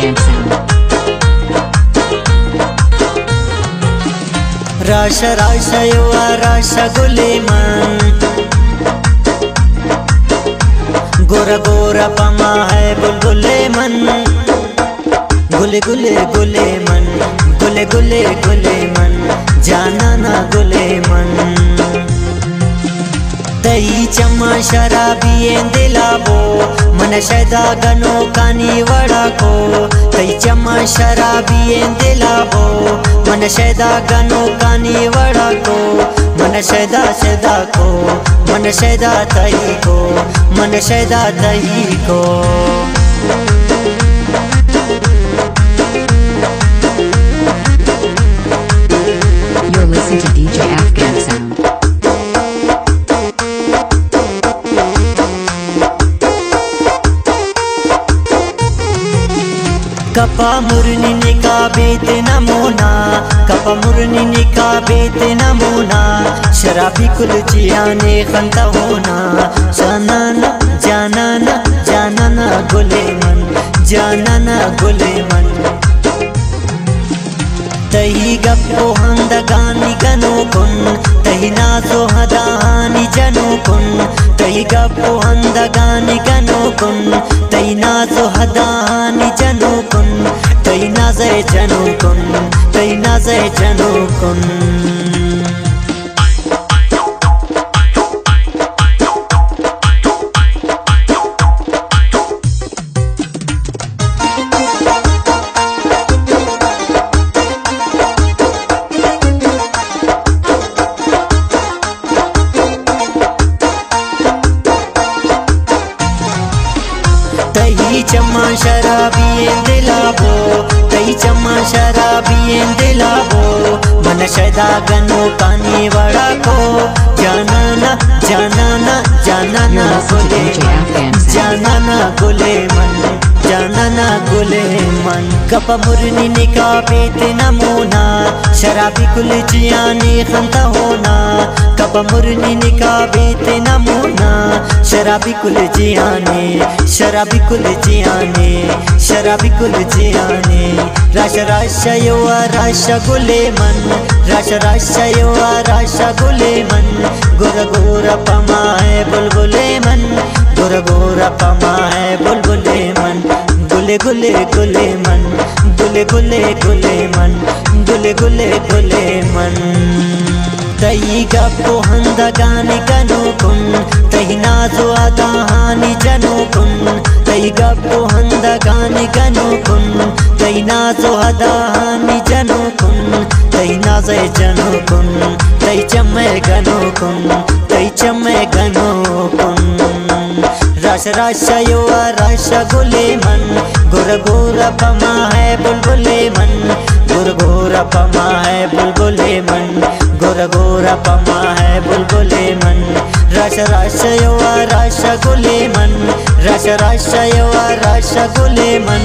Afghan sound. Rasha rasha yuva rasha guleman, Gora Gora पमा है बुलबुले मन, गुले गुले गुले मन, गुले गुले गुले मन, जाना ना गुले मन। दही चम्मा शराबी दिलाबो मन शैदा गनो कानी वड़ा को, दही चम्मा शराबी दिलाबो मन शैदा गनो कानी वड़ा को, मन शैदा शैदा को, मन शैदा तही को, मन शैदा तही को। You're listening to DJ Afghan sound. कपा मुरनी निका बेत नमूना, कपा मुरनी निका बेत नमूना, शराबी कुल जियाने खंता होना, जानाना जानाना जानाना गुले मन, जानाना गुले मन। तही गप्पो हंदगानी गनो कुन, तही नाजो हदानी जनो कुन, तही गप्पो हंदगानी गनो कुन, तही नाजो हदानी जनो कुन, तही नाजे जनो कुन, तही नाजे जनो कुन। तही चम्मा शराबी दिलाबो, तही चम्मा शराबी दिलाबो, मन शैदा गनो कानी वड़ा को, जानाना जानाना जानाना गुले मन, जानाना गुले मन, जानाना गुले मन। कपा मुरनी निका बेत नमूना, शराबी कुल जियाने खंता होना, कपा मुरनी निका बेत नमूना, शराबी कुल जियाने, शराबी कुल जियाने, शराबी कुल जियाने। राशा राशा युवा राशा गुले मन, राशा राशा युवा राशा गुले मन, गोरा गोरा पमा है बुलबुले मन, गोरा गोरा पमा है बुलबुले मन, गुले गुले गुले मन, गुले गुले गुले मन, गुले गुले गुले मन। तही गप्पो हंदगानी गनो कुन, तही नाजो अदाहानी जनो कुन, तही गप्पो हंदगानी गनो कुन, तही नाजो अदाहानी जनो कुन, तही नाजे जनो कुन, तही चम्मे गनो कुन, तही चम्मे गनो कुन। राशा राशा युवा राशा गुले मन, गोरा गोरा पमा है बुलबुले मन, गोरा गोरा पमा है बुलबुले मन, गोरा गोरा पमा है बुलबुले मन। राशा राशा युवा राशा गुले मन, राशा राशा युवा राशा गुले मन।